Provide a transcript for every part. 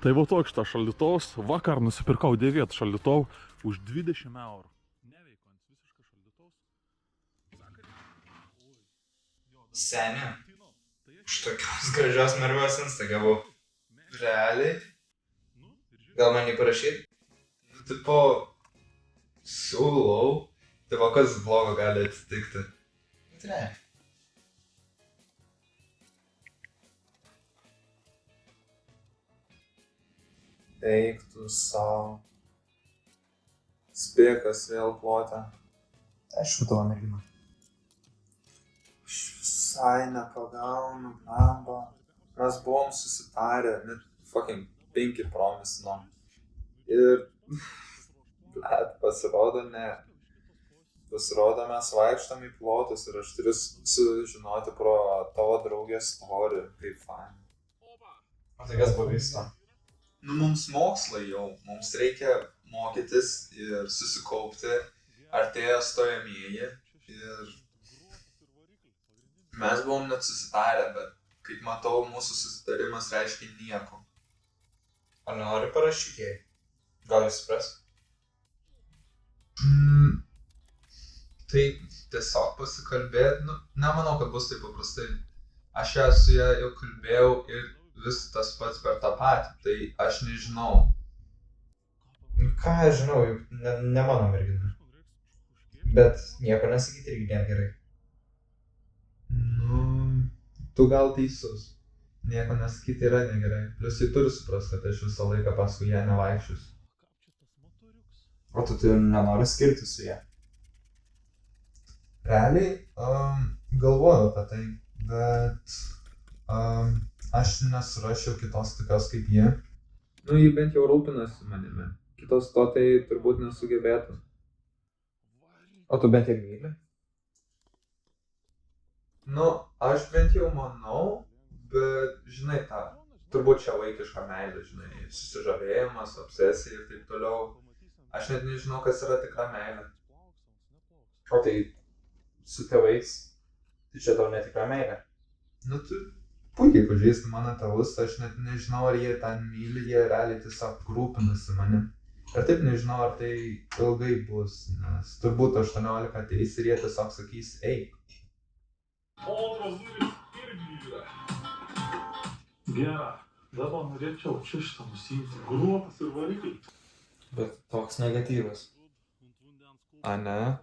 Tai va toks tas šaldytuvas. Vakar nusipirkau dėvėt šaldytuvą už 20 eurų. Neveikant visiškai šaldytuvas. Seni, už tokios gražios mergos Insta gavau. Realiai? Gal man jį parašyt? Tipo, siūlau. Tipo, kas blogo gali atsitikti? Realiai. Eik tu savo. Spėkas vėl plotė. Aišku, tavo mergina. Aš visai nepagaunu, blamba. Mes buvom susitarę, net fucking 5 promisinom. Ir, blet, pasirodo ne. Pasirodo mes vaikštam į plotus ir aš turiu sužinoti pro tavo draugės story, kaip fain. O tai kas buvo vyksta? Nu, mums mokslai jau, mums reikia mokytis ir susikaupti, artėja stojamieji ir mes buvom net susitarę, bet kaip matau, mūsų susitarimas reiškia nieko. Ar nenori parašyti jai? Gal jis supras? Tai tiesiog pasikalbėt, nu, nemanau, kad bus taip paprastai. Aš ją su ją jau kalbėjau ir vis tas pats per tą patį, tai aš nežinau. Ką aš žinau, juk ne mano mergina. Bet nieko nesakyti irgi nėra gerai. Nu, tu gal teisus. Nieko nesakyti yra negerai. Plius jį turi suprast, kad aš visą laiką paskui ją nevaikščius. O tu nenori skirti su ją? Realiai, galvoju apie tai, bet aš nesurasčiau kitos tokios kaip ji. Nu, ji bent jau rūpinasi manimi. Kitos to tai turbūt nesugebėtų. O tu bent jau myli? Nu, aš bent jau manau, bet žinai tą, turbūt čia vaikiška meilė, žinai, susižavėjimas, obsesija ir taip toliau. Aš net nežinau, kas yra tikra meilė. O tai su tėvais, tai čia tau netikra meilė? Nu, tu puikiai pažįsti mano tėvus, aš net nežinau, ar jie ten myli, jie realiai tiesiog rūpinasi manim. Ir taip nežinau, ar tai ilgai bus, nes turbūt 18 ateis ir jie tiesiog sakys, eik. Antras duris irgi yra. Gera, dabar norėčiau čia šitą nusiimti. Gruotas ir variklis. Bet toks negatyvas. A ne?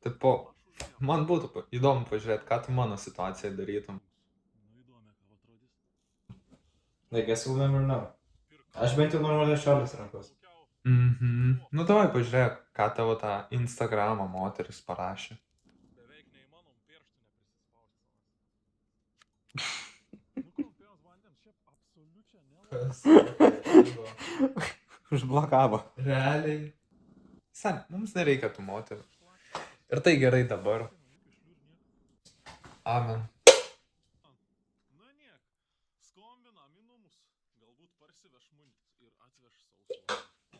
Tipo, man būtų įdomu pažiūrėti, ką tu mano situaciją darytum. I guess we'll never know. Aš bent jau normaliai šalis rankos. Nu davai pažiūrėk, ką tavo tą Instagramo moteris parašė. Beveik neįmanom pirštų neprisispausti. Užblokavo. Realiai. Sen, mums nereikia tų moterų. Ir tai gerai dabar. Amen. Na niek, skombinam į namus. Galbūt parsiveš muntis ir atveš sausų.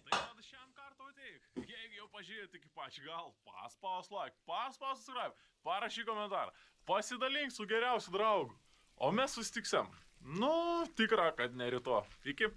Tai tada šiam kartu ateik. Jeigu jau pažiūrėt iki pačių gal, paspaus like, paspaus subscribe, parašyk komentarą, pasidalink su geriausiu draugu. O mes susitiksim. Nu, tikra, kad ne rytoj. Iki.